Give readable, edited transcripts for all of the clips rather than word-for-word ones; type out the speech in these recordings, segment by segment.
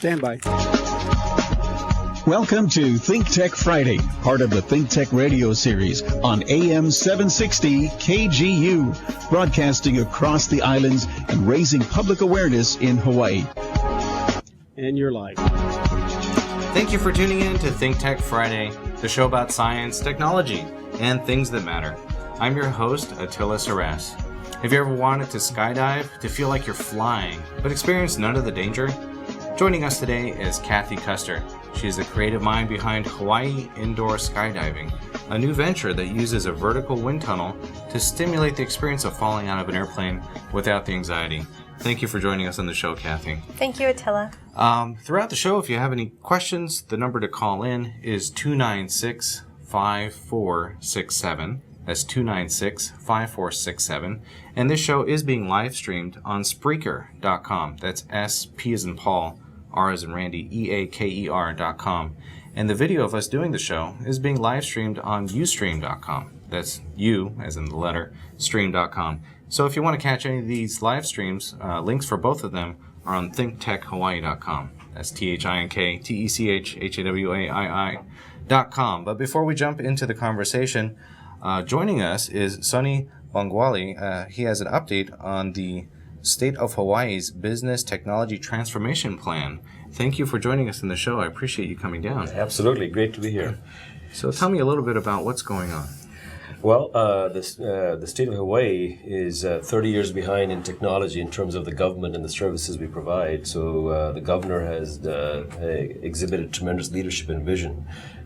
Stand by. Welcome to ThinkTech Friday, part of the ThinkTech radio series on AM 760 KGU, broadcasting across the islands and raising public awareness in Hawaii. And you're live. Thank you for tuning in to ThinkTech Friday, the show about science, technology, and things that matter. I'm your host, Attila Seress. Have you ever wanted to skydive, to feel like you're flying, but experience none of the danger? Joining us today is Kathy Custer. She is the creative mind behind Hawaii Indoor Skydiving, a new venture that uses a vertical wind tunnel to stimulate the experience of falling out of an airplane without the anxiety. Thank you for joining us on the show, Kathy. Thank you, Attila. Throughout the show, if you have any questions, the number to call in is 296-5467. That's 296-5467. And this show is being live streamed on Spreaker.com. That's S-P as in Paul, R as in Randy, EAKER.com. And the video of us doing the show is being live streamed on Ustream.com. That's U as in the letter, stream.com. So if you want to catch any of these live streams, links for both of them are on ThinkTechHawaii.com. That's ThinkTechHawaii.com. But before we jump into the conversation, joining us is Sonny Bongwali. He has an update on the State of Hawaii's Business Technology Transformation Plan. Thank you for joining us in the show. I appreciate you coming down. Absolutely. Great to be here. So tell me a little bit about what's going on. Well, the state of Hawaii is 30 years behind in technology in terms of the government and the services we provide. So the governor has exhibited tremendous leadership and vision,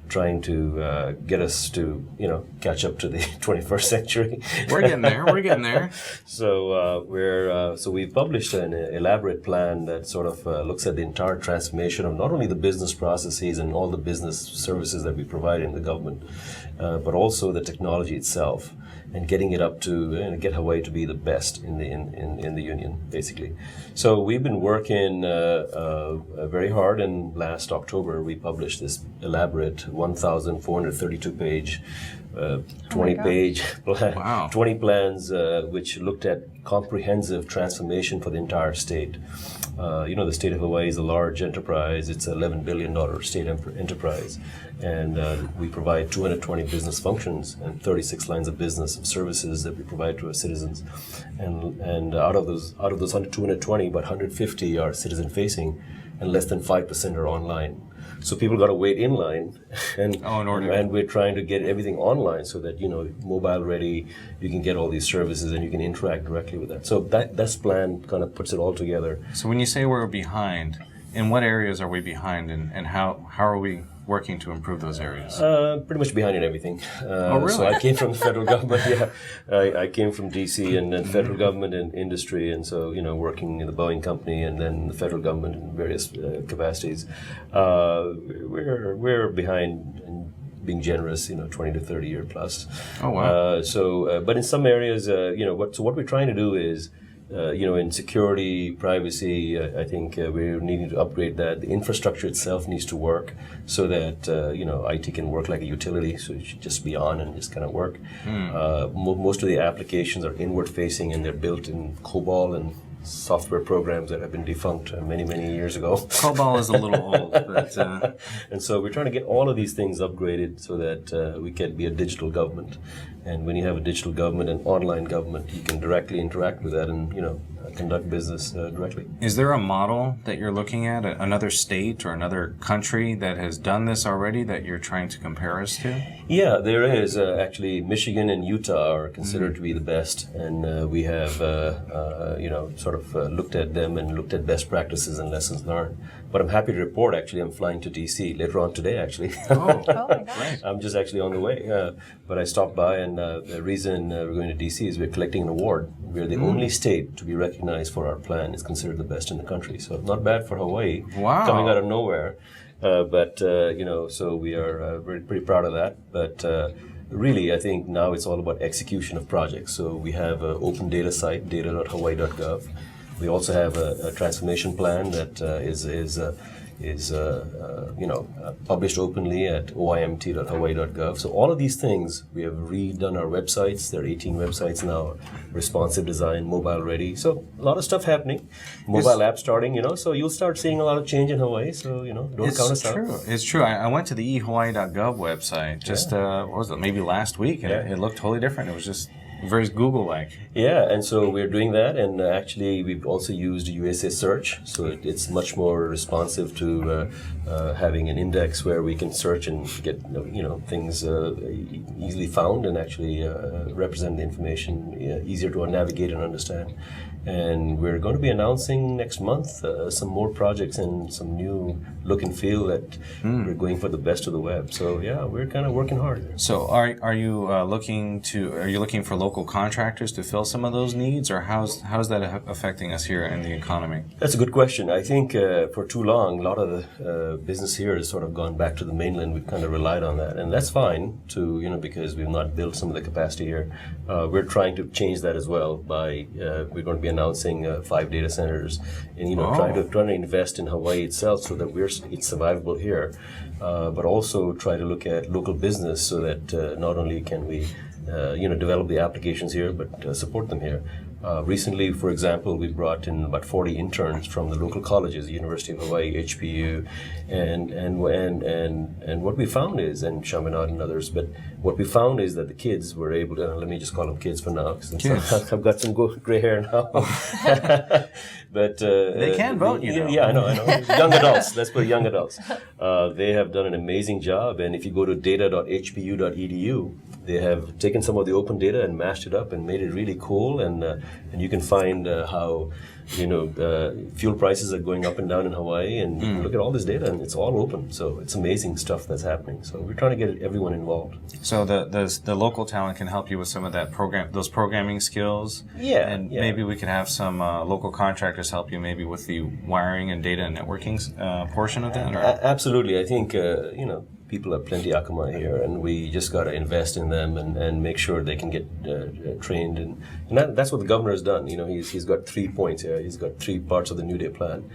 trying to get us to, catch up to the 21st century. We're getting there. So we've published an elaborate plan that sort of looks at the entire transformation of not only the business processes and all the business services that we provide in the government, but also the technology itself, and getting it up to get Hawaii to be the best in the union, basically. So we've been working very hard, and last October we published this elaborate 1,432-page, 20-page plan, Wow. 20 plans, which looked at comprehensive transformation for the entire state. The state of Hawaii is a large enterprise. It's an $11 billion state enterprise. And we provide 220 business functions and 36 lines of business services that we provide to our citizens. And out of those 220, about 150 are citizen-facing, and less than 5% are online. So people got to wait in line, and we're trying to get everything online so that mobile ready, you can get all these services and you can interact directly with that. So this plan kind of puts it all together. So when you say we're behind, in what areas are we behind, and how are we working to improve those areas? Pretty much behind in everything. Oh, really? So I came from the federal government. Yeah, I came from D.C. and then federal government and industry, and so working in the Boeing company and then the federal government in various capacities. We're behind in being generous, 20 to 30 year plus. Oh wow! But in some areas, what we're trying to do is. In security, privacy, I think we're needing to upgrade that. The infrastructure itself needs to work so that, IT can work like a utility, so it should just be on and just kind of work. Most of the applications are inward-facing, and they're built in COBOL and software programs that have been defunct many, many years ago. COBOL is a little old, but... And so we're trying to get all of these things upgraded so that we can be a digital government. And when you have a digital government and online government, you can directly interact with that and, conduct business directly. Is there a model that you're looking at, another state or another country that has done this already that you're trying to compare us to? Yeah, there is. Actually, Michigan and Utah are considered to be the best. And we have, looked at them and looked at best practices and lessons learned. But I'm happy to report, actually, I'm flying to D.C. later on today, actually. Oh my gosh. I'm just actually on the way. But I stopped by, and the reason we're going to D.C. is we're collecting an award. We're the only state to be recognized for our plan. It's considered the best in the country. So not bad for Hawaii. Wow. Coming out of nowhere. So we are pretty proud of that. But really, I think now it's all about execution of projects. So we have an open data site, data.hawaii.gov. We also have a transformation plan that is published openly at oimt.hawaii.gov. So all of these things, we have redone our websites. There are 18 websites now, responsive design, mobile ready. So a lot of stuff happening. Mobile app starting, so you'll start seeing a lot of change in Hawaii. So, don't count us out. It's true. I went to the ehawaii.gov website just, what was it, maybe last week, and it looked totally different. It was just very Google-like. Yeah, and so we're doing that, and actually we've also used USA Search, so it's much more responsive to having an index where we can search and get things easily found and actually represent the information easier to navigate and understand. And we're going to be announcing next month some more projects and some new look and feel that we're going for the best of the web. So yeah, we're kind of working hard. So are you looking for local contractors to fill some of those needs, or how's that affecting us here in the economy? That's a good question. I think for too long, a lot of the business here has sort of gone back to the mainland. We've kind of relied on that, and that's fine because we've not built some of the capacity here. We're trying to change that as well by we're going to be announcing 5 data centers, and trying to invest in Hawaii itself so that it's survivable here, but also try to look at local business so that not only can we develop the applications here, but support them here. Recently, for example, we brought in about 40 interns from the local colleges, University of Hawaii, HPU, and what we found is, and Chaminade and others, but what we found is that the kids were able to, let me just call them kids for now, because I've got some gray hair now. But they can vote, Yeah, I know. Young adults, let's put young adults. They have done an amazing job, and if you go to data.hpu.edu, they have taken some of the open data and mashed it up and made it really cool, and you can find how fuel prices are going up and down in Hawaii, and you can look at all this data, and it's all open. So it's amazing stuff that's happening. So we're trying to get everyone involved. So the local talent can help you with some of those programming skills. Yeah, and maybe we could have some local contractors help you maybe with the wiring and data and networking portion of that. Or? Absolutely, I think people have plenty of akama here, and we just got to invest in them and make sure they can get trained. And that's what the governor has done. He's got 3 points here. He's got 3 parts of the New Day plan.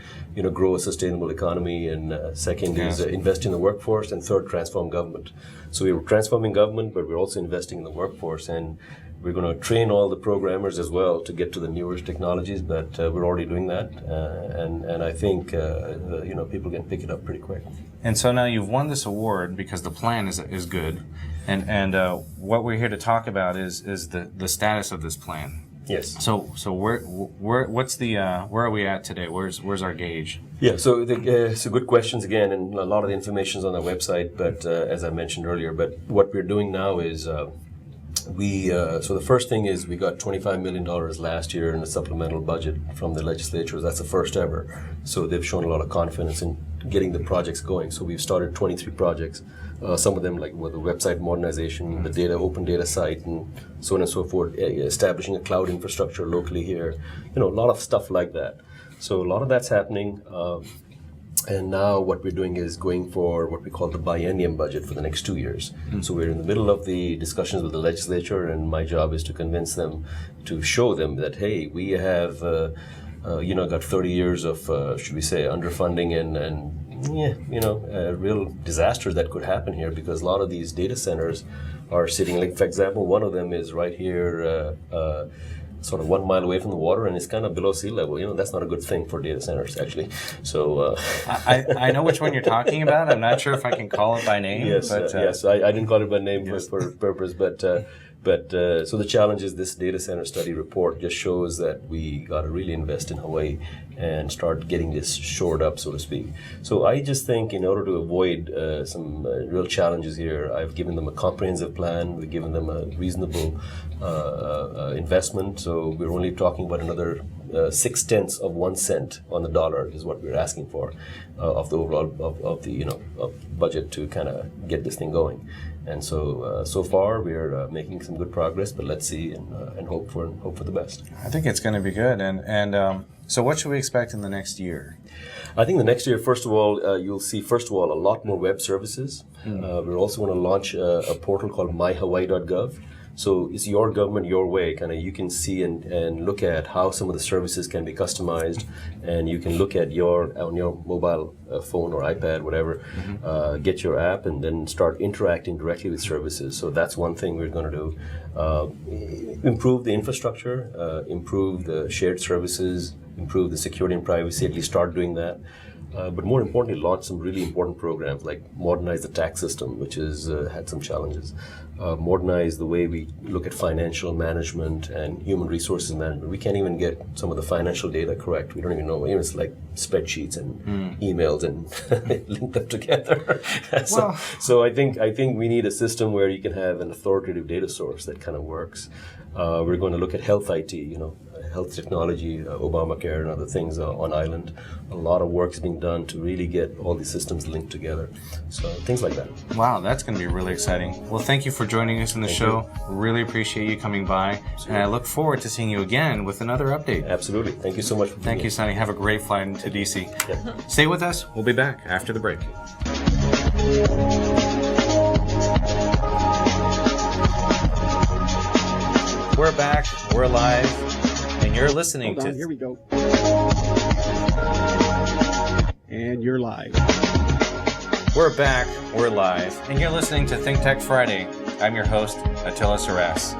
Grow a sustainable economy, and second is invest in the workforce, and third, transform government. So we're transforming government, but we're also investing in the workforce, and we're going to train all the programmers as well to get to the newest technologies, but we're already doing that, and I think people can pick it up pretty quick. And so now you've won this award because the plan is good, and what we're here to talk about is the status of this plan. Yes. So where are we at today? Where's our gauge? Yeah. So good questions again, and a lot of the information is on the website. But as I mentioned earlier, but what we're doing now is. So the first thing is we got $25 million last year in a supplemental budget from the legislature. That's the first ever. So they've shown a lot of confidence in getting the projects going. So we've started 23 projects. Some of them like the website modernization, the open data site, and so on and so forth, establishing a cloud infrastructure locally here. A lot of stuff like that. So a lot of that's happening. And now what we're doing is going for what we call the biennium budget for the next 2 years. So we're in the middle of the discussions with the legislature, and my job is to convince them, to show them that, hey, we have, got 30 years of, should we say, underfunding and real disasters that could happen here, because a lot of these data centers are sitting, like, for example, one of them is right here, sort of 1 mile away from the water, and it's kind of below sea level. That's not a good thing for data centers, actually. So I know which one you're talking about. I'm not sure if I can call it by name. Yes, but, yes. I didn't call it by name for purpose, but so the challenge is this data center study report just shows that we got to really invest in Hawaii and start getting this shored up, so to speak. So I just think in order to avoid some real challenges here, I've given them a comprehensive plan. We've given them a reasonable investment. So we're only talking about another 0.6 of 1 cent on the dollar is what we're asking for of the overall of the budget to kind of get this thing going. And so far we're making some good progress, but let's see and hope for the best. I think it's going to be good. And so what should we expect in the next year? I think the next year, first of all, you'll see a lot more web services. We're also going to launch a portal called myhawaii.gov. So it's your government, your way. Kind of, you can see and look at how some of the services can be customized, and you can look at on your mobile phone or iPad, whatever, get your app, and then start interacting directly with services. So that's one thing we're going to do. Improve the infrastructure, improve the shared services, improve the security and privacy, at least start doing that. But more importantly, launch some really important programs like modernize the tax system, which has had some challenges. Modernize the way we look at financial management and human resources management. We can't even get some of the financial data correct. We don't even know. It's like spreadsheets and emails and link them together. So I think we need a system where you can have an authoritative data source that kind of works. We're going to look at health IT, health technology, Obamacare and other things on island. A lot of work is being done to really get all these systems linked together. So things like that. Wow, that's going to be really exciting. Well, thank you for joining us in the show. Really appreciate you coming by. Absolutely. And I look forward to seeing you again with another update. Absolutely. Thank you so much. Thank you, Sonny. Have a great flight into DC. Yeah. Stay with us. We'll be back after the break. We're back. We're live. And you're listening Hold on, to... Here we go. And you're live. We're back. We're live. And you're listening to ThinkTech Friday. I'm your host, Attila Seress.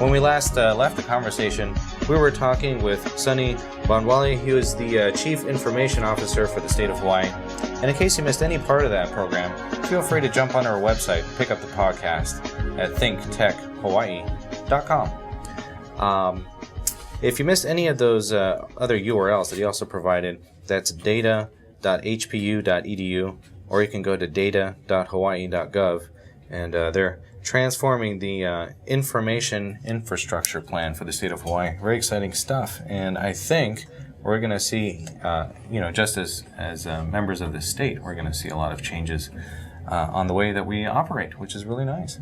When we last left the conversation, we were talking with Sunny Banwali, who is the Chief Information Officer for the state of Hawaii. And in case you missed any part of that program, feel free to jump on our website, pick up the podcast at thinktechhawaii.com. If you missed any of those other URLs that he also provided, that's data.hpu.edu, or you can go to data.hawaii.gov, and they're transforming the information infrastructure plan for the state of Hawaii. Very exciting stuff, and I think we're going to see, just as members of the state, we're going to see a lot of changes on the way that we operate, which is really nice.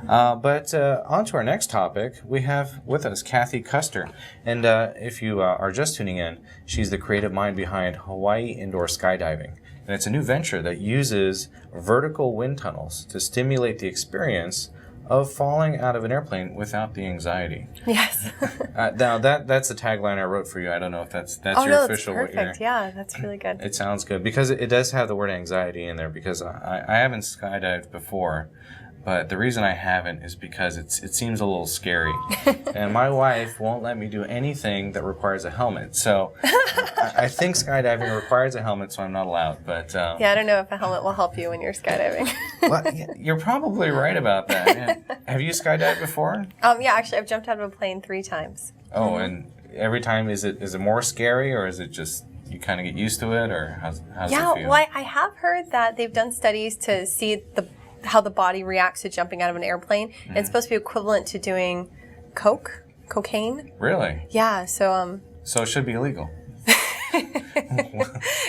But on to our next topic, we have with us Kathy Custer. And if you are just tuning in, she's the creative mind behind Hawaii Indoor Skydiving. And it's a new venture that uses vertical wind tunnels to stimulate the experience of falling out of an airplane without the anxiety. Yes. Now, that's the tagline I wrote for you. I don't know if that's your official. Oh, no, that's perfect. Yeah, that's really good. It sounds good because it does have the word anxiety in there, because I haven't skydived before, but the reason I haven't is because it seems a little scary. And my wife won't let me do anything that requires a helmet. So I think skydiving requires a helmet, so I'm not allowed. But yeah, I don't know if a helmet will help you when you're skydiving. Well, you're probably right about that. Yeah. Have you skydived before? Yeah, actually, I've jumped out of a plane 3 times. Oh, and every time is it more scary, or is it just you kind of get used to it, or how's it feel? Yeah, well, I have heard that they've done studies to see how the body reacts to jumping out of an airplane. Mm. And it's supposed to be equivalent to doing cocaine. Really? Yeah, so... So it should be illegal.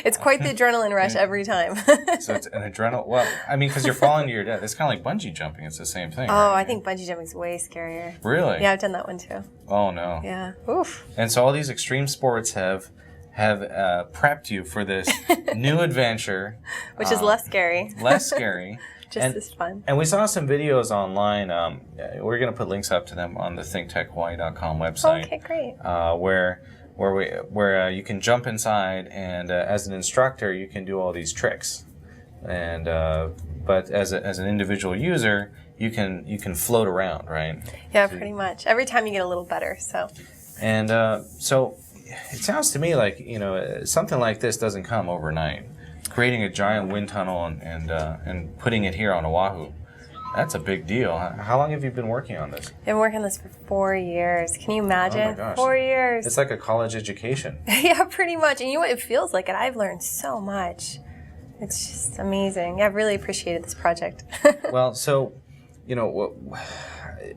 It's quite the adrenaline rush every time. So it's an adrenaline... Well, I mean, because you're falling to your death. It's kind of like bungee jumping. It's the same thing. Oh, right? I think bungee jumping is way scarier. Really? Yeah, I've done that one too. Oh, no. Yeah. Oof. And so all these extreme sports have prepped you for this new adventure. Which is less scary. Less scary. Just as fun. And we saw some videos online. We're going to put links up to them on the thinktechhawaii.com website. Okay, great. Where you can jump inside, and as an instructor, you can do all these tricks. And but as an individual user, you can float around, right? Yeah, pretty much. Every time you get a little better. So. And so it sounds to me like something like this doesn't come overnight. Creating a giant wind tunnel and putting it here on Oahu, that's a big deal. How long have you been working on this? I've been working on this for 4 years. Can you imagine? Oh my gosh. 4 years. It's like a college education. Yeah, pretty much. And you know what? It feels like it. I've learned so much. It's just amazing. I've really appreciated this project. Well, so,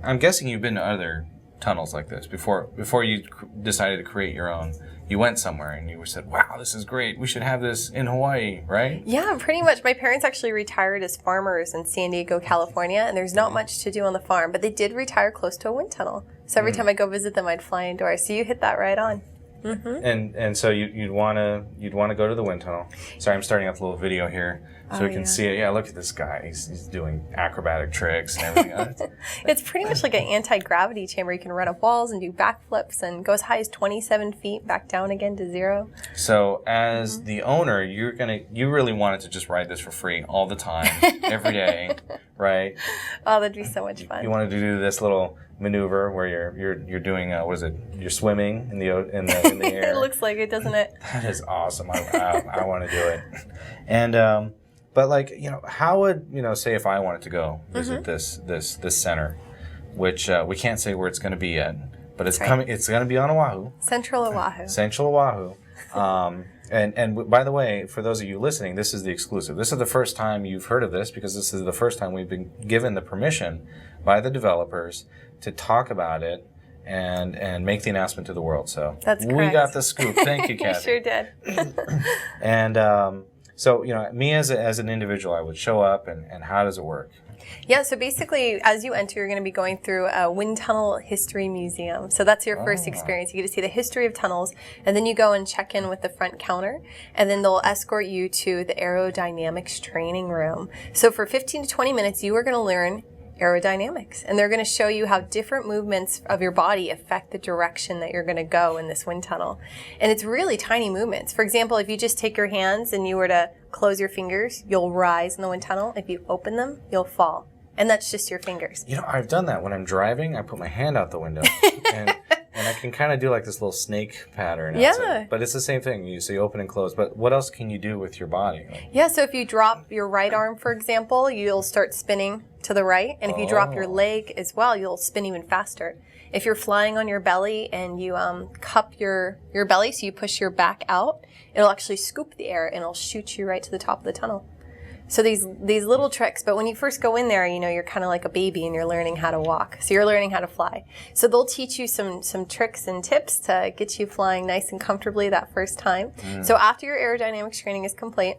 I'm guessing you've been to other tunnels like this before you decided to create your own. You went somewhere and you said, wow, this is great. We should have this in Hawaii, right? Yeah, pretty much. My parents actually retired as farmers in San Diego, California, and there's not much to do on the farm, but they did retire close to a wind tunnel. So every time I go visit them, I'd fly indoors. So you hit that right on. And so you'd want to go to the wind tunnel. Sorry, I'm starting up a little video here so we can see it. Yeah, look at this guy. He's doing acrobatic tricks and everything. It's pretty much like an anti-gravity chamber. You can run up walls and do backflips and go as high as 27 feet back down again to 0. So as the owner, you really wanted to just ride this for free all the time, every day, right? Oh, that'd be so much fun. You wanted to do this little maneuver where you're doing what is it? You're swimming in the air. It looks like it, doesn't it? That is awesome. I want to do it. And but like, how would, say if I wanted to go visit this center, which we can't say where it's going to be yet, but it's coming. It's going to be on Oahu. Central Oahu. Central Oahu. And by the way, for those of you listening, this is the exclusive. This is the first time you've heard of this because this is the first time we've been given the permission by the developers to talk about it and make the announcement to the world. So that's correct. We got the scoop. Thank you, Kathy. You sure did. And so, me as an individual, I would show up, and how does it work? Yeah, so basically, as you enter, you're going to be going through a wind tunnel history museum. So that's your first experience. You get to see the history of tunnels, and then you go and check in with the front counter, and then they'll escort you to the aerodynamics training room. So for 15 to 20 minutes, you are going to learn aerodynamics, and they're going to show you how different movements of your body affect the direction that you're going to go in this wind tunnel. And it's really tiny movements. For example, if you just take your hands and you were to close your fingers, you'll rise in the wind tunnel. If you open them, you'll fall. And that's just your fingers. I've done that. When I'm driving, I put my hand out the window. And I can kind of do like this little snake pattern. Yeah. But it's the same thing. You open and close. But what else can you do with your body? Yeah, so if you drop your right arm, for example, you'll start spinning to the right. And if you drop your leg as well, you'll spin even faster. If you're flying on your belly and you cup your belly, so you push your back out, it'll actually scoop the air and it'll shoot you right to the top of the tunnel. So these little tricks, but when you first go in there, you're kind of like a baby and you're learning how to walk. So you're learning how to fly. So they'll teach you some tricks and tips to get you flying nice and comfortably that first time. So after your aerodynamics training is complete,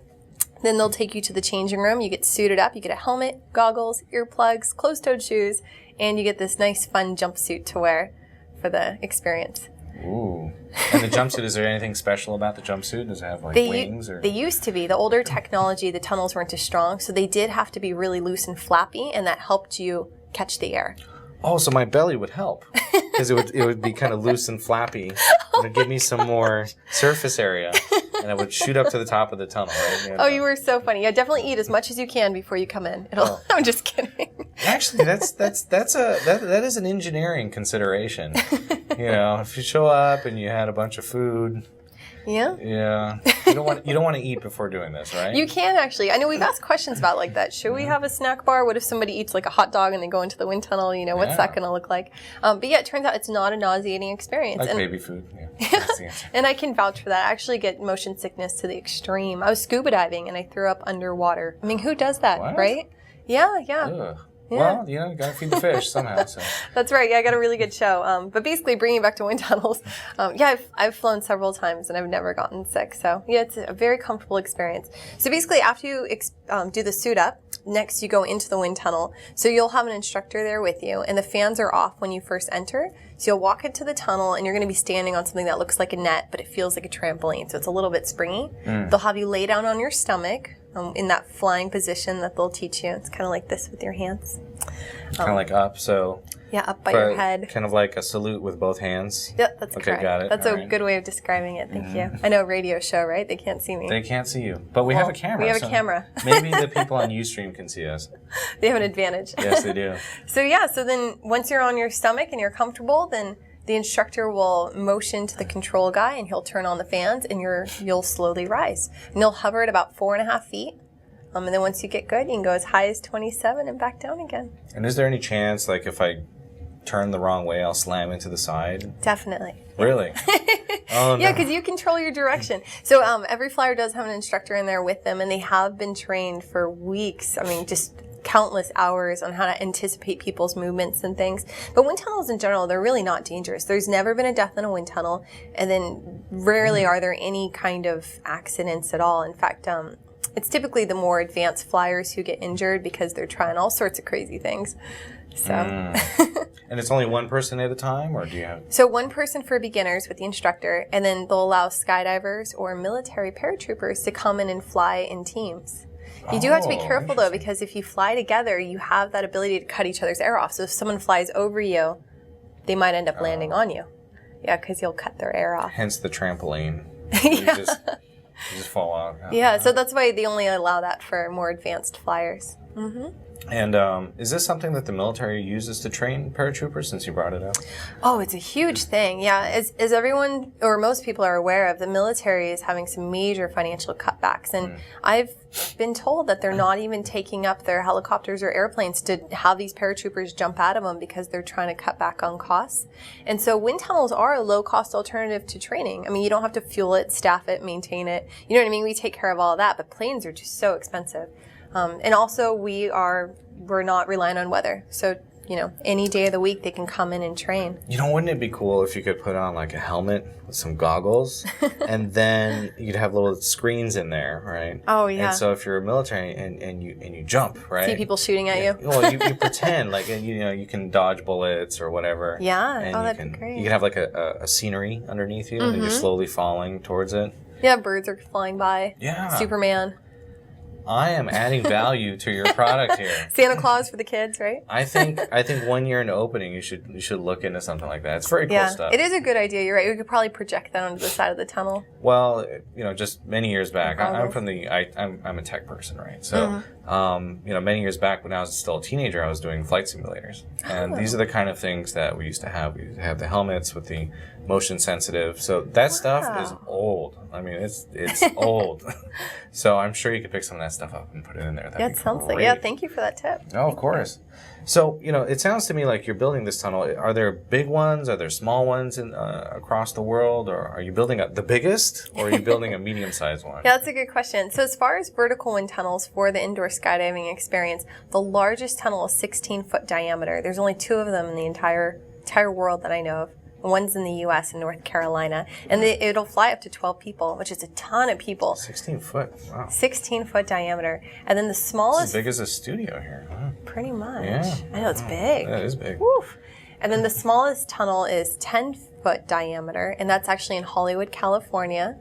then they'll take you to the changing room. You get suited up. You get a helmet, goggles, earplugs, closed-toed shoes, and you get this nice, fun jumpsuit to wear for the experience. Ooh. And the jumpsuit, is there anything special about the jumpsuit? Does it have wings? Or? They used to be. The older technology, the tunnels weren't as strong, so they did have to be really loose and flappy, and that helped you catch the air. Oh, so my belly would help because it would be kind of loose and flappy. It would give me some more surface area, and I would shoot up to the top of the tunnel. Right? You were so funny. Yeah, definitely eat as much as you can before you come in. I'm just kidding. Actually, that is an engineering consideration. If you show up and you had a bunch of food. Yeah. Yeah. You don't want to eat before doing this, right? You can actually. I know we've asked questions about like that. Should we have a snack bar? What if somebody eats like a hot dog and they go into the wind tunnel? What's that going to look like? But yeah, it turns out it's not a nauseating experience. Like baby food. Yeah. That's the answer. And I can vouch for that. I actually get motion sickness to the extreme. I was scuba diving and I threw up underwater. I mean, who does that, right? Yeah. Ugh. Yeah. Well, you got to feed the fish somehow. So. That's right. Yeah, I got a really good show. But basically, bringing it back to wind tunnels, I've flown several times and I've never gotten sick. So yeah, it's a very comfortable experience. So basically, after you do the suit up, next you go into the wind tunnel. So you'll have an instructor there with you, and the fans are off when you first enter. So you'll walk into the tunnel, and you're going to be standing on something that looks like a net, but it feels like a trampoline. So it's a little bit springy. They'll have you lay down on your stomach. In that flying position that they'll teach you. It's kind of like this with your hands. Kind of like up, so... Yeah, up by your head. Kind of like a salute with both hands. Yep, that's correct. Okay, got it. That's a good way of describing it. Thank you. I know a radio show, right? They can't see me. They can't see you. But we have a camera. We have a camera. Maybe the people on Ustream can see us. They have an advantage. Yes, they do. So then once you're on your stomach and you're comfortable, then the instructor will motion to the control guy and he'll turn on the fans and you'll slowly rise. And you'll hover at about 4.5 feet. And then once you get good, you can go as high as 27 and back down again. And is there any chance, like, if I turn the wrong way, I'll slam into the side? Definitely. Really? Oh, no. Yeah, because you control your direction. So every flyer does have an instructor in there with them, and they have been trained for weeks. I mean, just countless hours on how to anticipate people's movements and things. But wind tunnels in general, they're really not dangerous. There's never been a death in a wind tunnel, and then rarely are there any kind of accidents at all. In fact, it's typically the more advanced flyers who get injured because they're trying all sorts of crazy things. So. And it's only one person at a time, or do you have... So one person for beginners with the instructor, and then they'll allow skydivers or military paratroopers to come in and fly in teams. You do have to be careful, though, because if you fly together, you have that ability to cut each other's air off. So if someone flies over you, they might end up landing on you. Yeah, because you'll cut their air off. Hence the trampoline. Yeah. You just fall out. Yeah, so that's why they only allow that for more advanced flyers. Mm-hmm. And is this something that the military uses to train paratroopers, since you brought it up? Oh, it's a huge thing. Yeah, as everyone or most people are aware of, the military is having some major financial cutbacks. And I've been told that they're not even taking up their helicopters or airplanes to have these paratroopers jump out of them because they're trying to cut back on costs. And so wind tunnels are a low-cost alternative to training. I mean, you don't have to fuel it, staff it, maintain it. You know what I mean? We take care of all of that, but planes are just so expensive. And also, we're not relying on weather. So, you know, any day of the week they can come in and train. You know, wouldn't it be cool if you could put on like a helmet with some goggles, and then you'd have little screens in there, right? Oh yeah. And so if you're a military and you jump, right? See people shooting at you. Well, you pretend like you can dodge bullets or whatever. Yeah. And that'd be great. You can have like a scenery underneath you, and you're slowly falling towards it. Yeah, birds are flying by. Yeah. Superman. I am adding value to your product here. Santa Claus for the kids, right? I think 1 year into opening, you should look into something like that. It's very cool stuff. It is a good idea. You're right. We could probably project that onto the side of the tunnel. Well, you know, just many years back, I'm a tech person, right? So, you know, many years back when I was still a teenager, I was doing flight simulators, and these are the kind of things that we used to have. We used to have the helmets with the motion sensitive. So that stuff is old. I mean, it's old. So I'm sure you could pick some of that stuff up and put it in there. It sounds like. Yeah, thank you for that tip. Oh, of course. So, you know, it sounds to me like you're building this tunnel. Are there big ones? Are there small ones across the world? Or are you building the biggest? Or are you building a medium-sized one? Yeah, that's a good question. So as far as vertical wind tunnels for the indoor skydiving experience, the largest tunnel is 16-foot diameter. There's only 2 of them in the entire world that I know of. One's in the U.S. in North Carolina. And it'll fly up to 12 people, which is a ton of people. 16 foot. Wow. 16-foot diameter. And then the smallest... It's as big as a studio here. Huh? Pretty much. Yeah. I know, it's big. That is big. Woof. And then the smallest tunnel is 10-foot diameter, and that's actually in Hollywood, California.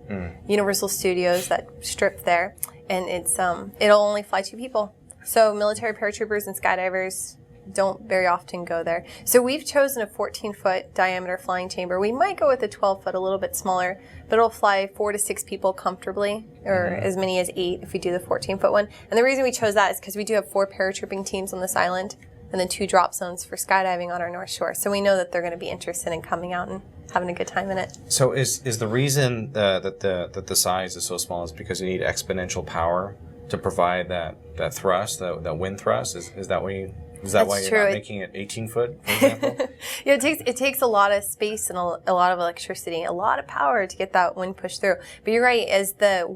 Universal Studios, that strip there. And it's it'll only fly 2 people. So military paratroopers and skydivers don't very often go there. So we've chosen a 14-foot diameter flying chamber. We might go with a 12-foot, a little bit smaller, but it'll fly 4 to 6 people comfortably, or as many as 8 if we do the 14-foot one. And the reason we chose that is because we do have 4 paratrooping teams on this island, and then 2 drop zones for skydiving on our North Shore. So we know that they're going to be interested in coming out and having a good time in it. So is the reason that the size is so small is because you need exponential power to provide that thrust, that wind thrust? Is that why you... Is that why you're not making it 18 foot, for example? Yeah, it takes a lot of space and a lot of electricity, a lot of power to get that wind pushed through. But you're right, as the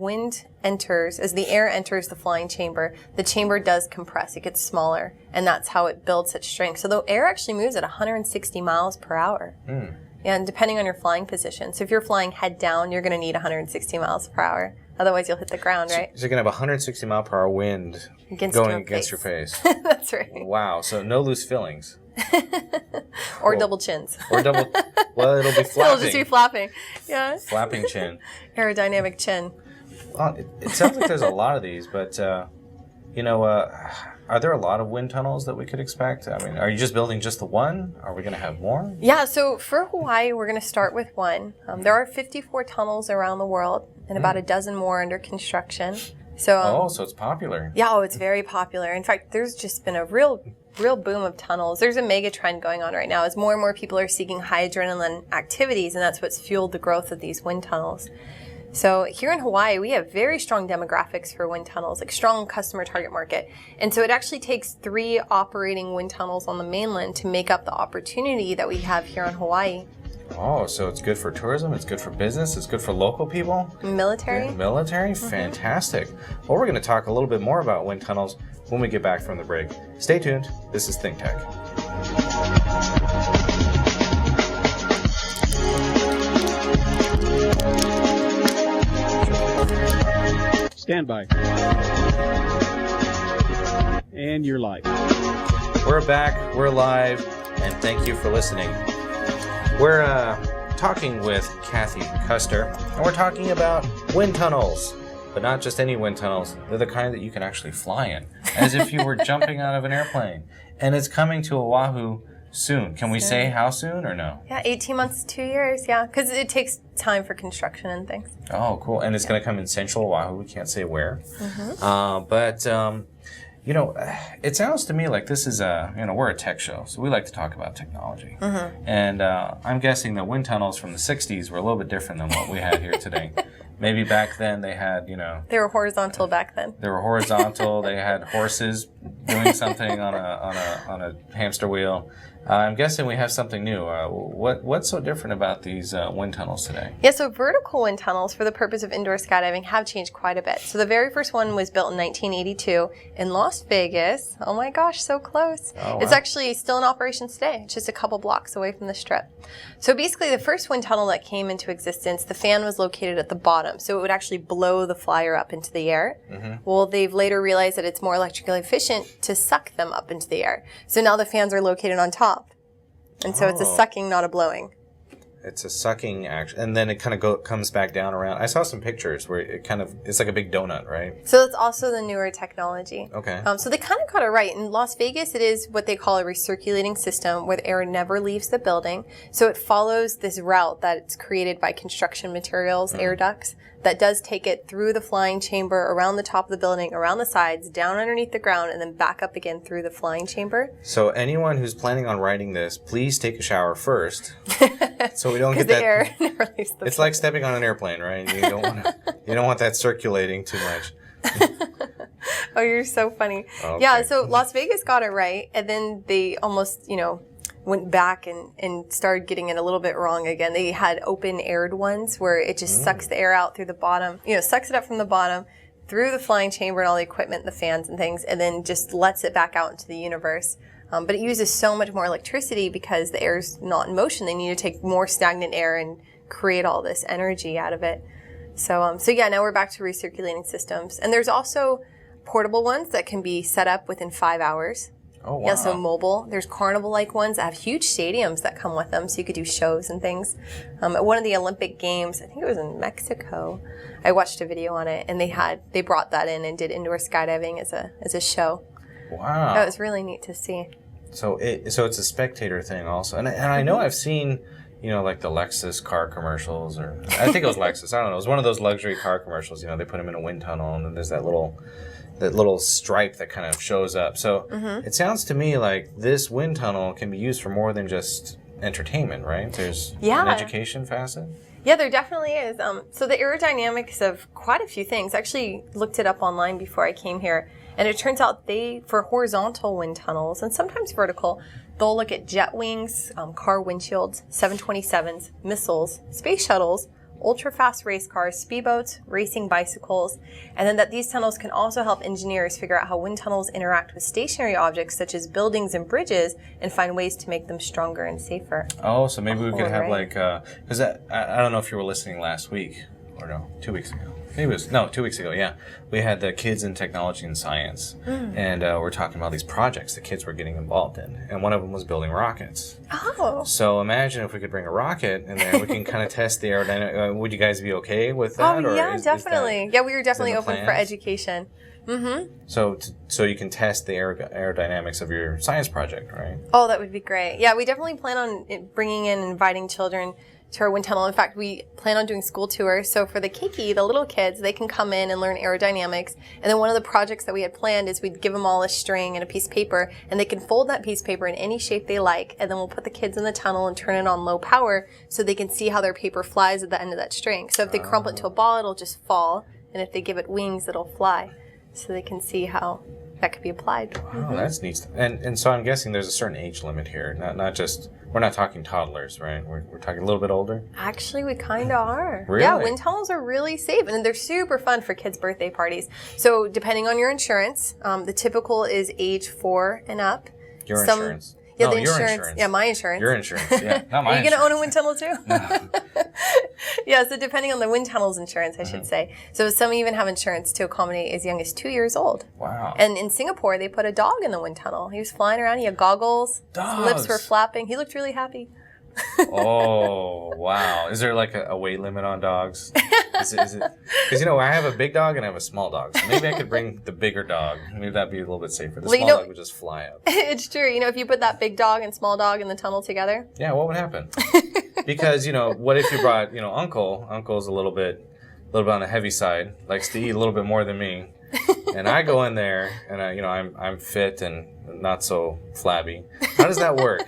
air enters the flying chamber, the chamber does compress. It gets smaller, and that's how it builds such strength. So the air actually moves at 160 miles per hour. Yeah, and depending on your flying position. So if you're flying head down, you're going to need 160 miles per hour. Otherwise, you'll hit the ground, right? So you're going to have 160 mile per hour wind going against your face. That's right. Wow. So no loose fillings. Or double chins. Or double... Well, it'll be flapping. It'll just be flapping. Yeah. Flapping chin. Aerodynamic chin. Well, it sounds like there's a lot of these, but, you know, are there a lot of wind tunnels that we could expect? I mean, are you just building just the one? Are we going to have more? Yeah, so for Hawaii, we're going to start with one. There are 54 tunnels around the world, and about a dozen more under construction. So, so it's popular. Yeah, it's very popular. In fact, there's just been a real boom of tunnels. There's a mega trend going on right now as more and more people are seeking high adrenaline activities, and that's what's fueled the growth of these wind tunnels. So here in Hawaii, we have very strong demographics for wind tunnels, like strong customer target market. And so it actually takes 3 operating wind tunnels on the mainland to make up the opportunity that we have here in Hawaii. Oh, so it's good for tourism, it's good for business, it's good for local people? Military. Yeah, military? Fantastic. Well, we're going to talk a little bit more about wind tunnels when we get back from the break. Stay tuned. This is ThinkTech. Stand by. And you're live. We're back. We're live. and thank you for listening. We're talking with Kathy Custer, and we're talking about wind tunnels. But not just any wind tunnels. They're the kind that you can actually fly in, as if you were jumping out of an airplane. And it's coming to Oahu soon. Can we say how soon or no? Yeah, 18 months to 2 years, yeah. Because it takes time for construction and things. Oh, cool. And it's going to come in central Oahu. We can't say where. You know, it sounds to me like this is we're a tech show, so we like to talk about technology. And I'm guessing that wind tunnels from the 60s were a little bit different than what we have here today. Maybe back then they had, They were horizontal back then. They were horizontal. They had horses doing something on a hamster wheel. I'm guessing we have something new. What's so different about these wind tunnels today? Yeah, so vertical wind tunnels for the purpose of indoor skydiving have changed quite a bit. So the very first one was built in 1982 in Las Vegas. Oh my gosh, so close. Oh, wow. It's actually still in operation today. It's just a couple blocks away from the Strip. So basically the first wind tunnel that came into existence, the fan was located at the bottom. So it would actually blow the flyer up into the air. Well, they've later realized that it's more electrically efficient to suck them up into the air. So now the fans are located on top. And so it's a sucking, not a blowing. It's a sucking action, and then it kind of comes back down around. I saw some pictures where it's like a big donut, right? So that's also the newer technology. Okay. So they kind of got it right. In Las Vegas, it is what they call a recirculating system where the air never leaves the building. So it follows this route that's created by construction materials, air ducts, that does take it through the flying chamber, around the top of the building, around the sides, down underneath the ground, and then back up again through the flying chamber. So anyone who's planning on riding this, please take a shower first, so we don't get the that. Air never leaves the It's like stepping on an airplane, right? You don't want that circulating too much. Oh, you're so funny. Okay. Yeah, so Las Vegas got it right, and then they almost, went back and started getting it a little bit wrong again. They had open-aired ones where it just sucks the air out through the bottom, sucks it up from the bottom, through the flying chamber and all the equipment, the fans and things, and then just lets it back out into the universe. But it uses so much more electricity because the air's not in motion. They need to take more stagnant air and create all this energy out of it. So yeah, now we're back to recirculating systems. And there's also portable ones that can be set up within 5 hours. Oh, wow. Yeah, so mobile. There's carnival-like ones that have huge stadiums that come with them, so you could do shows and things. At one of the Olympic Games, I think it was in Mexico, I watched a video on it, and they brought that in and did indoor skydiving as a show. Wow. That was really neat to see. So it's a spectator thing also, and I know I've seen like the Lexus car commercials, or I think it was Lexus. I don't know. It was one of those luxury car commercials. They put them in a wind tunnel, and then there's that little stripe that kind of shows up. So it sounds to me like this wind tunnel can be used for more than just entertainment, right? There's an education facet. Yeah, there definitely is. So the aerodynamics of quite a few things. I actually looked it up online before I came here, and it turns out for horizontal wind tunnels, and sometimes vertical, they'll look at jet wings, car windshields, 727s, missiles, space shuttles, ultra-fast race cars, speedboats, racing bicycles, and then that these tunnels can also help engineers figure out how wind tunnels interact with stationary objects such as buildings and bridges and find ways to make them stronger and safer. Oh, so maybe we could have because I don't know if you were listening last week, or no, 2 weeks ago. Maybe it was, 2 weeks ago, yeah. We had the Kids in Technology and Science, and we're talking about these projects the kids were getting involved in, and one of them was building rockets. Oh. So imagine if we could bring a rocket, and then we can kind of test the aerodynamics. Would you guys be okay with that? Oh, yeah, definitely. Yeah, we were definitely open for education. So you can test the aerodynamics of your science project, right? Oh, that would be great. Yeah, we definitely plan on bringing in and inviting children to our wind tunnel. In fact, we plan on doing school tours. So for the Kiki, the little kids, they can come in and learn aerodynamics. And then one of the projects that we had planned is we'd give them all a string and a piece of paper, and they can fold that piece of paper in any shape they like. And then we'll put the kids in the tunnel and turn it on low power so they can see how their paper flies at the end of that string. So if they crumple it to a ball, it'll just fall. And if they give it wings, it'll fly. So they can see how that could be applied. Wow, that's neat. And so I'm guessing there's a certain age limit here. Not just, we're not talking toddlers, right? We're talking a little bit older? Actually, we kind of are. Really? Yeah, wind tunnels are really safe, and they're super fun for kids' birthday parties. So depending on your insurance, the typical is age 4 and up. Your insurance. Yeah, no, the your insurance. Yeah, my insurance. Your insurance, yeah. Not my Are you going to own a wind tunnel too? No. Yeah, so depending on the wind tunnel's insurance, I should say. So some even have insurance to accommodate as young as 2 years old. Wow. And in Singapore, they put a dog in the wind tunnel. He was flying around. He had goggles. Dogs. His lips were flapping. He looked really happy. Oh, wow. Is there like a weight limit on dogs? Is it? Because, I have a big dog and I have a small dog. So maybe I could bring the bigger dog. Maybe that'd be a little bit safer. The small dog would just fly up. It's true. If you put that big dog and small dog in the tunnel together. Yeah, what would happen? Because, what if you brought, Uncle? Uncle's a little bit on the heavy side, likes to eat a little bit more than me. And I go in there and I'm fit and not so flabby. How does that work?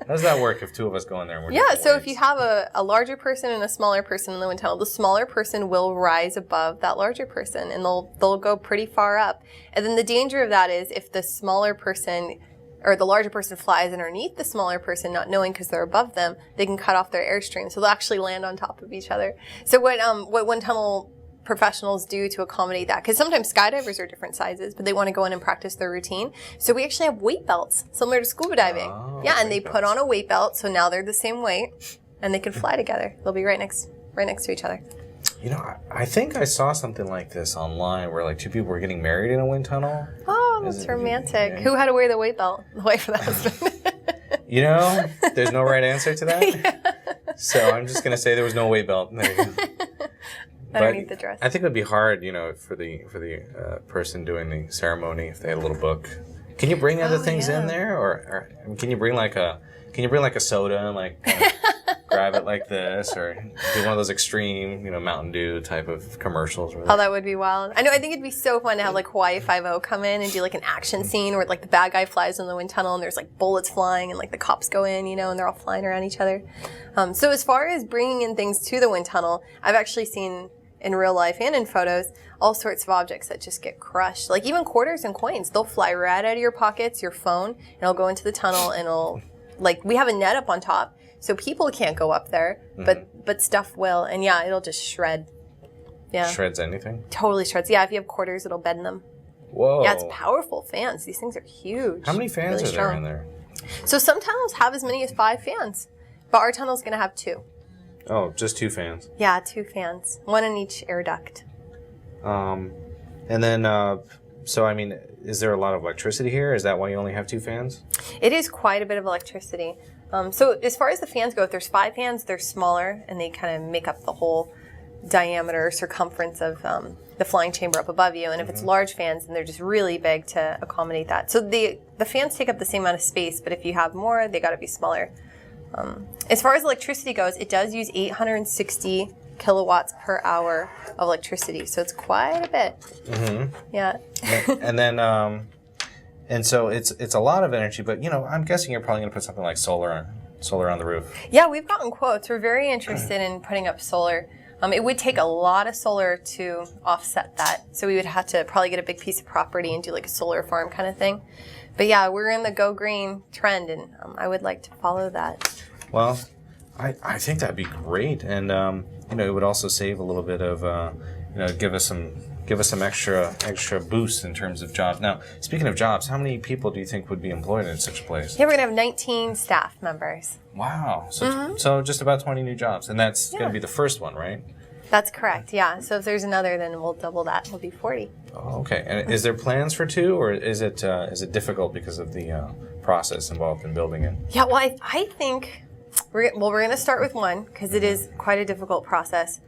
How does that work if two of us go in there and we're Yeah, so if you have a larger person and a smaller person in the wind tunnel, the smaller person will rise above that larger person and they'll go pretty far up. And then the danger of that is if the smaller person or the larger person flies underneath the smaller person, not knowing because they're above them, they can cut off their airstream. So they'll actually land on top of each other. So what wind tunnel professionals do to accommodate that, because sometimes skydivers are different sizes, but they want to go in and practice their routine. So we actually have weight belts, similar to scuba diving. Yeah, and they put on a weight belt, so now they're the same weight, and they can fly together. They'll be right next to each other. I think I saw something like this online where like two people were getting married in a wind tunnel. Oh, that's romantic. Who had to wear the weight belt? The wife or the husband? There's no right answer to that. Yeah. So I'm just going to say there was no weight belt. There you go. Underneath the dress. I think it would be hard, for the person doing the ceremony if they had a little book. Can you bring other things in there, or can you bring like a soda and like grab it like this, or do one of those extreme, Mountain Dew type of commercials? Oh, that would be wild. I know. I think it'd be so fun to have like Hawaii Five-0 come in and do like an action scene where like the bad guy flies in the wind tunnel and there's like bullets flying and like the cops go in, and they're all flying around each other. So as far as bringing in things to the wind tunnel, I've actually seen in real life and in photos, all sorts of objects that just get crushed. Like even quarters and coins, they'll fly right out of your pockets, your phone, and it'll go into the tunnel and we have a net up on top, so people can't go up there, but stuff will, and yeah, it'll just shred. Yeah. Shreds anything? Totally shreds. Yeah, if you have quarters, it'll bend them. Whoa. Yeah, it's powerful fans. These things are huge. How many fans really are there strong. in there? So some tunnels have as many as 5 fans, but our tunnel's going to have 2. Oh, just 2 fans. Yeah, 2 fans. 1 in each air duct. And then, is there a lot of electricity here? Is that why you only have 2 fans? It is quite a bit of electricity. So as far as the fans go, if there's 5 fans, they're smaller, and they kind of make up the whole diameter, circumference of the flying chamber up above you. And if it's large fans, then they're just really big to accommodate that. So the fans take up the same amount of space, but if you have more, they got to be smaller. As far as electricity goes, it does use 860 kilowatts per hour of electricity, so it's quite a bit. Mm-hmm. Yeah. And then, and so it's a lot of energy, but I'm guessing you're probably going to put something like solar on the roof. Yeah, we've gotten quotes. We're very interested in putting up solar. It would take a lot of solar to offset that, so we would have to probably get a big piece of property and do like a solar farm kind of thing. But yeah, we're in the go green trend, and I would like to follow that. Well, I think that'd be great, and it would also save a little bit of give us some extra boost in terms of jobs. Now, speaking of jobs, how many people do you think would be employed in such a place? Yeah, we're gonna have 19 staff members. Wow, so just about 20 new jobs, and that's going to be the first one, right? That's correct, yeah. So if there's another, then we'll double that. It'll be 40. Oh, okay. And is there plans for 2, or is it difficult because of the process involved in building it? Yeah, well, I think we're going to start with 1 because it is quite a difficult process.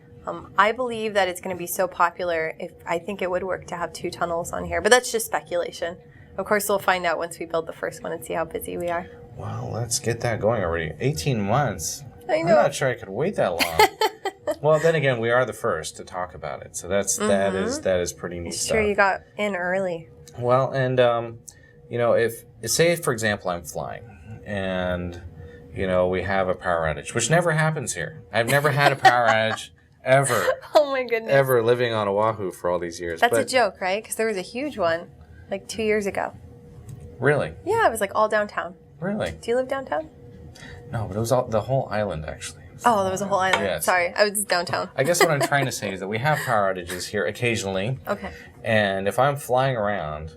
I believe that it's going to be so popular. I think it would work to have 2 tunnels on here, but that's just speculation. Of course, we'll find out once we build the first one and see how busy we are. Well, let's get that going already. 18 months. I know. I'm not sure I could wait that long. Well, then again, we are the first to talk about it, so that is pretty neat stuff. Sure, you got in early. Well, and if say for example I'm flying, and we have a power outage, which never happens here. I've never had a power outage ever. Oh my goodness. Ever living on Oahu for all these years. That's a joke, right? Because there was a huge one like 2 years ago. Really? Yeah, it was like all downtown. Really? Do you live downtown? No, but it was the whole island actually. Oh, there was a whole island. Yeah, sorry, I was downtown. I guess what I'm trying to say is that we have power outages here occasionally. Okay. And if I'm flying around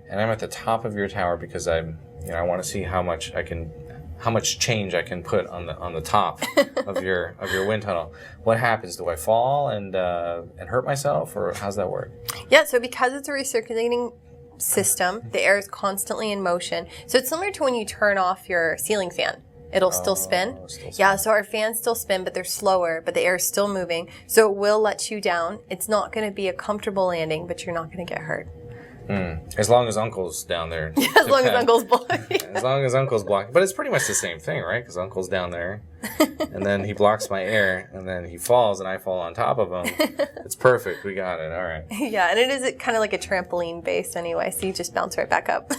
and I'm at the top of your tower because I want to see how much I can how much change I can put on the top of your wind tunnel. What happens? Do I fall and hurt myself, or how's that work? Yeah, so because it's a recirculating system, the air is constantly in motion. So it's similar to when you turn off your ceiling fan. It'll still spin. Yeah, so our fans still spin, but they're slower, but the air is still moving. So it will let you down. It's not going to be a comfortable landing, but you're not going to get hurt. As long as Uncle's down there. As long as Uncle's blocking. As long as Uncle's blocking. But it's pretty much the same thing, right? Because Uncle's down there, and then he blocks my air, and then he falls, and I fall on top of him. It's perfect. We got it. All right. Yeah, and it is kind of like a trampoline base anyway, so you just bounce right back up.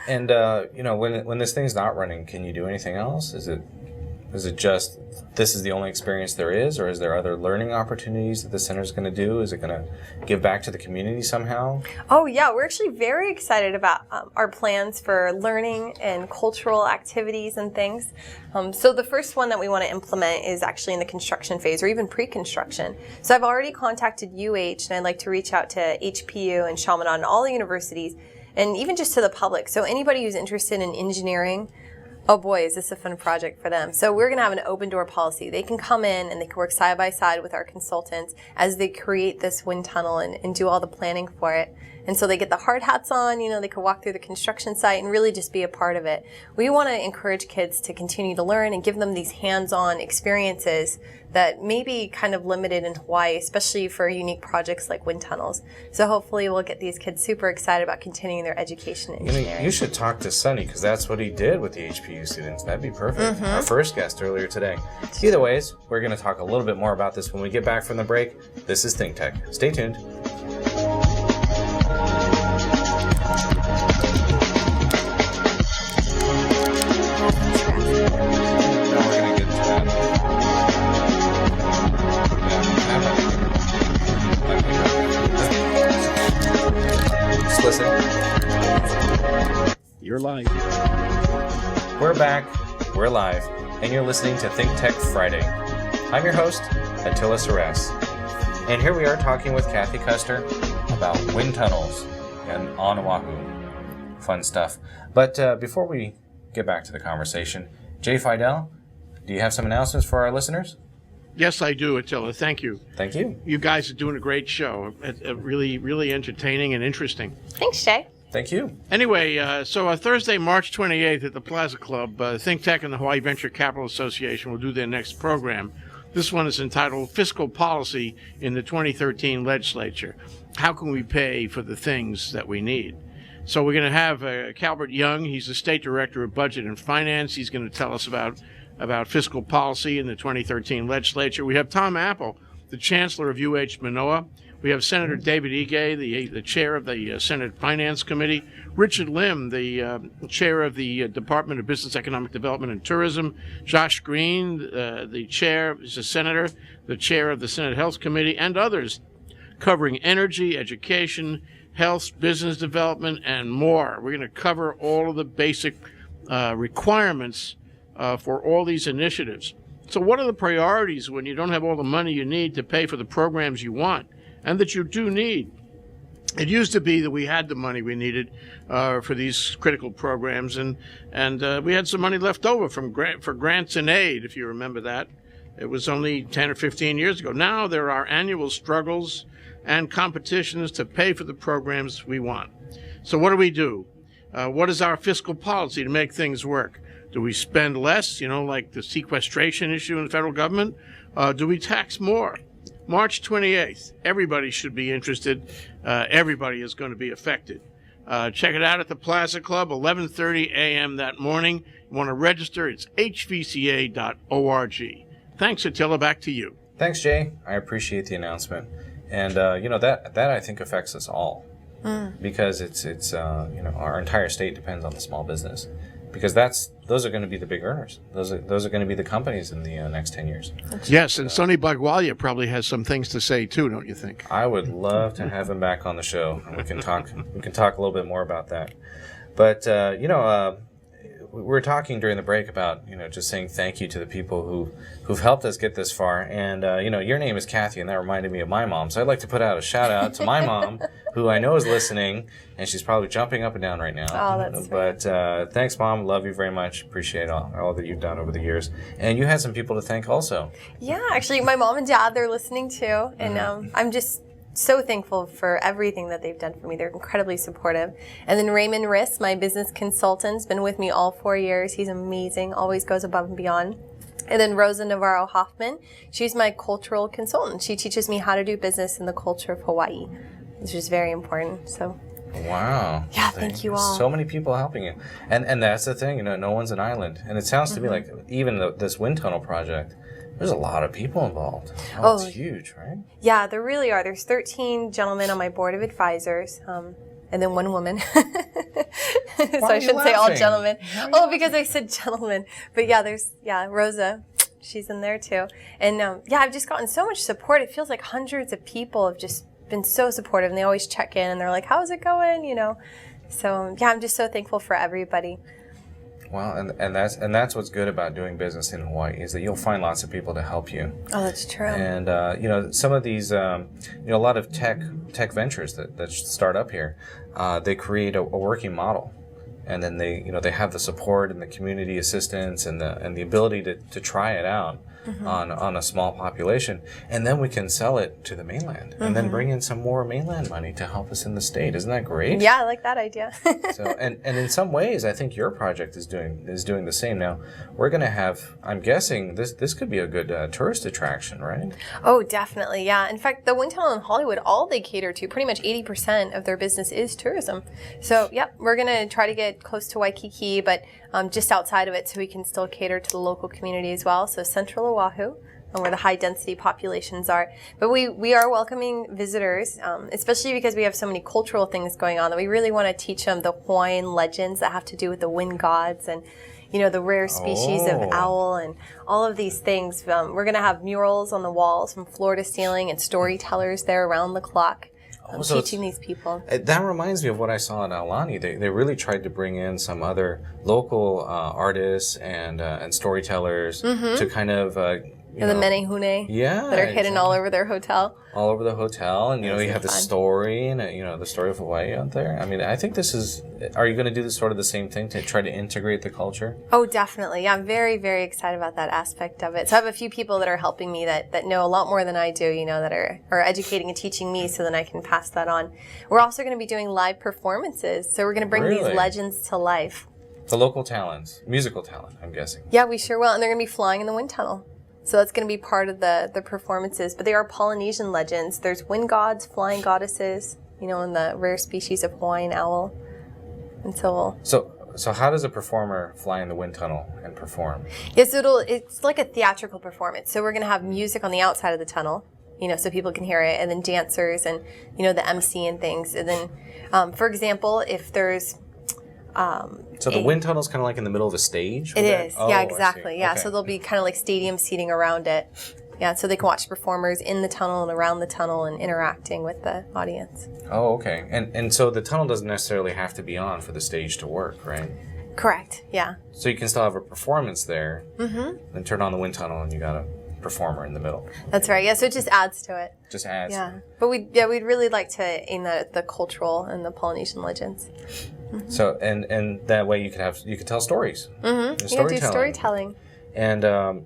And, when this thing's not running, can you do anything else? Is it just this is the only experience there is, or is there other learning opportunities that the center's going to do? Is it going to give back to the community somehow? Oh, yeah. We're actually very excited about our plans for learning and cultural activities and things. So the first one that we want to implement is actually in the construction phase or even pre-construction. So I've already contacted UH, and I'd like to reach out to HPU and Chaminade and all the universities, and even just to the public. So anybody who's interested in engineering, oh boy, is this a fun project for them. So we're going to have an open door policy. They can come in and they can work side by side with our consultants as they create this wind tunnel and do all the planning for it. And so they get the hard hats on, they can walk through the construction site and really just be a part of it. We want to encourage kids to continue to learn and give them these hands-on experiences that may be kind of limited in Hawaii, especially for unique projects like wind tunnels. So hopefully we'll get these kids super excited about continuing their education in engineering. You should talk to Sonny, because that's what he did with the HPU students. That'd be perfect. Mm-hmm. Our first guest earlier today. Either ways, we're going to talk a little bit more about this when we get back from the break. This is ThinkTech. Stay tuned. Listen. You're live. We're back, we're live, and you're listening to ThinkTech Friday. I'm your host, Attila Seress, and here we are talking with Kathy Custer about wind tunnels and on Oahu. Fun stuff. But before we get back to the conversation, Jay Fidel, do you have some announcements for our listeners? Yes, I do, Attila. Thank you. Thank you. You guys are doing a great show. Really, really entertaining and interesting. Thanks, Jay. Thank you. Anyway, so Thursday, March 28th at the Plaza Club, ThinkTech and the Hawaii Venture Capital Association will do their next program. This one is entitled Fiscal Policy in the 2013 Legislature. How can we pay for the things that we need? So we're going to have Calvert Young. He's the State Director of Budget and Finance. He's going to tell us about fiscal policy in the 2013 legislature. We have Tom Apple, the Chancellor of UH Manoa. We have Senator David Ige, the chair of the Senate Finance Committee. Richard Lim, the chair of the Department of Business, Economic Development and Tourism. Josh Green, the chair, is a senator, the chair of the Senate Health Committee, and others covering energy, education, health, business development, and more. We're going to cover all of the basic requirements for all these initiatives. So what are the priorities when you don't have all the money you need to pay for the programs you want and that you do need? It used to be that we had the money we needed for these critical programs, and we had some money left over for grants and aid, if you remember that. It was only 10 or 15 years ago. Now there are annual struggles and competitions to pay for the programs we want. So what do? What is our fiscal policy to make things work? Do we spend less, like the sequestration issue in the federal government? Do we tax more? March 28th, everybody should be interested. Everybody is going to be affected. Check it out at the Plaza Club, 11:30 a.m. that morning. You want to register, it's hvca.org. Thanks, Attila. Back to you. Thanks, Jay. I appreciate the announcement. And, that I think affects us all. Because it's our entire state depends on the small business. Because those are going to be the big earners. Those are going to be the companies in the next 10 years. Yes, and Sonny Bagwalia probably has some things to say too, don't you think? I would love to have him back on the show, and we can talk a little bit more about that. But we were talking during the break about, just saying thank you to the people who've helped us get this far. And, your name is Kathy, and that reminded me of my mom. So I'd like to put out a shout out to my mom, who I know is listening, and she's probably jumping up and down right now. Oh, that's But thanks, Mom. Love you very much. Appreciate all that you've done over the years. And you had some people to thank also. Yeah, actually, my mom and dad, they're listening too. And I'm just so thankful for everything that they've done for me. They're incredibly supportive. And then Raymond Riss, my business consultant, has been with me all 4 years. He's amazing, always goes above and beyond. And then Rosa Navarro Hoffman, she's my cultural consultant. She teaches me how to do business in the culture of Hawaii, which is very important. So, wow. Yeah, thank you all. So many people helping you. And that's the thing, no one's an island. And it sounds to me like even this wind tunnel project, there's a lot of people involved. It's huge, right? Yeah, there really are. There's 13 gentlemen on my board of advisors, and then one woman. So I shouldn't say all gentlemen. Oh, because I said gentlemen. But yeah, Rosa, she's in there too. And I've just gotten so much support. It feels like hundreds of people have just been so supportive, and they always check in, and they're like, how's it going? So yeah, I'm just so thankful for everybody. Well, and that's what's good about doing business in Hawaii, is that you'll find lots of people to help you. Oh, that's true. And some of these, a lot of tech ventures that start up here, they create a working model, and then they have the support and the community assistance and the ability to try it out on a small population, and then we can sell it to the mainland, and then bring in some more mainland money to help us in the state. Isn't that great? Yeah, I like that idea. So, and in some ways, I think your project is doing the same. Now, we're going to have, I'm guessing this could be a good tourist attraction, right? Oh, definitely, yeah. In fact, the wind tunnel in Hollywood, all they cater to, pretty much 80% of their business is tourism. So, yep, we're going to try to get close to Waikiki, but just outside of it, so we can still cater to the local community as well. So Central Oahu, where the high density populations are. But we are welcoming visitors, especially because we have so many cultural things going on that we really want to teach them the Hawaiian legends that have to do with the wind gods and the rare species of owl and all of these things. We're going to have murals on the walls from floor to ceiling and storytellers there around the clock. Teaching these people. That reminds me of what I saw in Aulani. They really tried to bring in some other local artists and storytellers to kind of the menehune that are hidden all over their hotel. All over the hotel, and you have the story and the story of Hawaii out there. I mean, I think this is. Are you going to do this sort of the same thing to try to integrate the culture? Oh, definitely. Yeah, I'm very, very excited about that aspect of it. So I have a few people that are helping me that know a lot more than I do. That are educating and teaching me, so then I can pass that on. We're also going to be doing live performances, so we're going to bring these legends to life. The local talents, musical talent, I'm guessing. Yeah, we sure will, and they're going to be flying in the wind tunnel. So that's going to be part of the performances. But they are Polynesian legends. There's wind gods, flying goddesses, and the rare species of Hawaiian owl. And so how does a performer fly in the wind tunnel and perform? Yes, it's like a theatrical performance. So we're going to have music on the outside of the tunnel, so people can hear it, and then dancers and, the MC and things. And then, for example, if there's... so the wind tunnel is kind of like in the middle of a stage? It is. Yeah, exactly. Yeah, so there'll be kind of like stadium seating around it. Yeah, so they can watch performers in the tunnel and around the tunnel and interacting with the audience. Oh, okay. And so the tunnel doesn't necessarily have to be on for the stage to work, right? Correct, yeah. So you can still have a performance there, then turn on the wind tunnel and you got a performer in the middle. That's right, yeah, so it just adds to it. Just adds. Yeah, but we'd really like to aim that at the cultural and the Polynesian legends. So and that way you could tell stories. Do storytelling. And are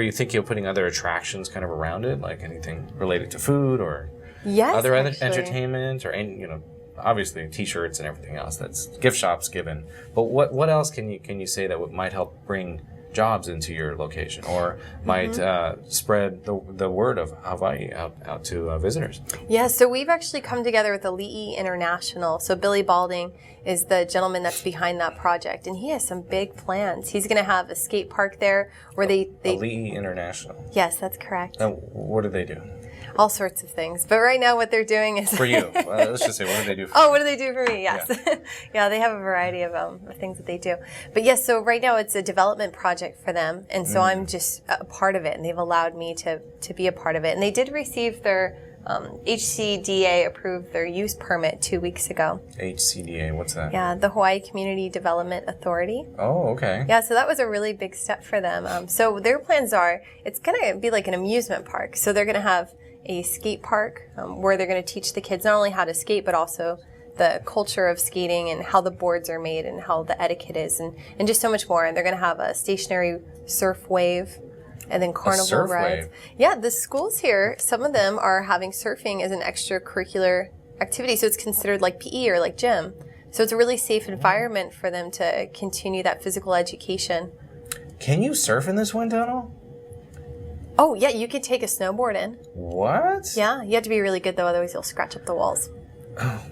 you thinking of putting other attractions kind of around it, like anything related to food or other entertainment, or obviously T-shirts and everything else? That's gift shops given. But what else can you say that might help bring jobs into your location, or might spread the word of Hawaii out to visitors? Yeah, so we've actually come together with Ali'i International. So Billy Balding is the gentleman that's behind that project, and he has some big plans. He's going to have a skate park there where they Ali'i International. Yes, that's correct. And what do they do? All sorts of things. But right now what they're doing is... For you. Let's just say, what do they do for you? Oh, what do they do for me? Yes. Yeah, they have a variety of things that they do. But yes, so right now it's a development project for them. And so I'm just a part of it. And they've allowed me to be a part of it. And they did receive their HCDA approved their use permit 2 weeks ago. HCDA, what's that? Yeah, the Hawaii Community Development Authority. Oh, okay. Yeah, so that was a really big step for them. So their plans are, it's going to be like an amusement park. So they're going to have a skate park where they're going to teach the kids not only how to skate, but also the culture of skating and how the boards are made and how the etiquette is and just so much more. And they're going to have a stationary surf wave and then carnival rides. Wave. Yeah, the schools here, some of them are having surfing as an extracurricular activity. So it's considered like PE or like gym. So it's a really safe environment for them to continue that physical education. Can you surf in this wind tunnel? Oh, yeah, you could take a snowboard in. What? Yeah, you have to be really good, though, otherwise you'll scratch up the walls.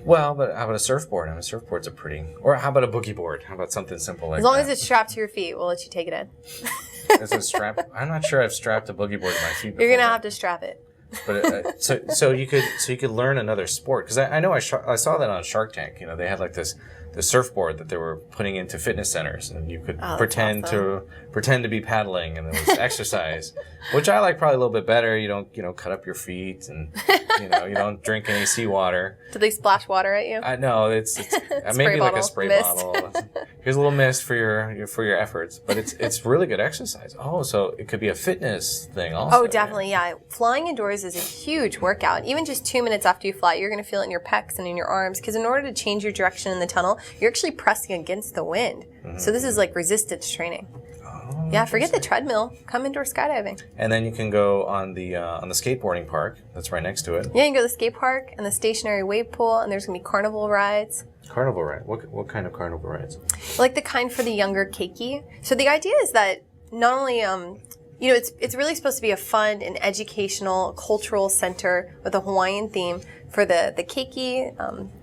Well, but how about a surfboard? I mean, surfboards are pretty. Or how about a boogie board? How about something simple like that? As long as it's strapped to your feet, we'll let you take it in. Is it strapped? I'm not sure I've strapped a boogie board to my feet before. You're going to have to strap it. But so you could learn another sport, because I know I saw that on Shark Tank. You know, they had like the surfboard that they were putting into fitness centers, and you could pretend to be paddling, and it was exercise, which I like probably a little bit better. You don't cut up your feet, and you don't drink any seawater. Do they splash water at you? I know it's maybe like a spray mist. bottle. Here's a little mist for your efforts, but it's really good exercise. Oh, so it could be a fitness thing also. Oh, definitely, yeah. Flying indoors is a huge workout. Even just 2 minutes after you fly, you're going to feel it in your pecs and in your arms, because in order to change your direction in the tunnel, you're actually pressing against the wind. Mm-hmm. So this is like resistance training. Oh, yeah, forget the treadmill. Come indoor skydiving. And then you can go on the skateboarding park that's right next to it. Yeah, you can go to the skate park and the stationary wave pool, and there's going to be carnival rides. Carnival ride? What kind of carnival rides? Like the kind for the younger keiki. So the idea is that not only it's really supposed to be a fun and educational cultural center with a Hawaiian theme for the keiki,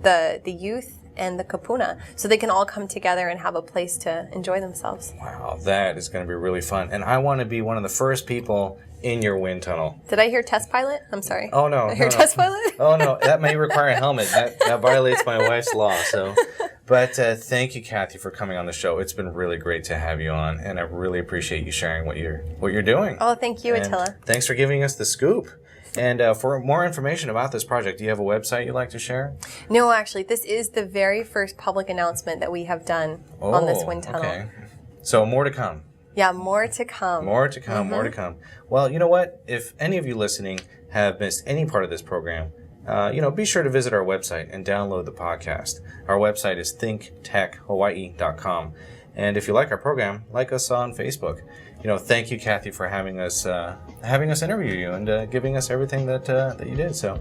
the youth, and the kapuna, so they can all come together and have a place to enjoy themselves. Wow, that is going to be really fun. And I want to be one of the first people in your wind tunnel. Did I hear test pilot? I'm sorry. Oh, no. I heard test pilot? Oh, no. That may require a helmet. That violates my wife's law. So, but thank you, Kathy, for coming on the show. It's been really great to have you on, and I really appreciate you sharing what you're doing. Oh, thank you, and Attila. Thanks for giving us the scoop. And for more information about this project, do you have a website you'd like to share? No, actually, this is the very first public announcement that we have done on this wind tunnel. Okay. So more to come. Yeah, more to come. More to come, more to come. Well, you know what? If any of you listening have missed any part of this program, be sure to visit our website and download the podcast. Our website is thinktechhawaii.com. And if you like our program, like us on Facebook. Thank you, Kathy, for having us interview you and giving us everything that you did. So,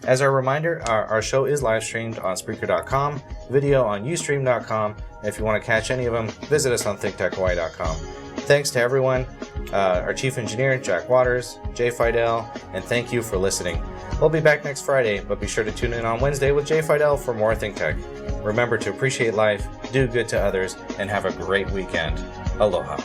as a reminder, our show is live streamed on Spreaker.com, video on Ustream.com. And if you want to catch any of them, visit us on ThinkTechHawaii.com. Thanks to everyone, our chief engineer, Jack Waters, Jay Fidel, and thank you for listening. We'll be back next Friday, but be sure to tune in on Wednesday with Jay Fidel for more ThinkTech. Remember to appreciate life, do good to others, and have a great weekend. Aloha.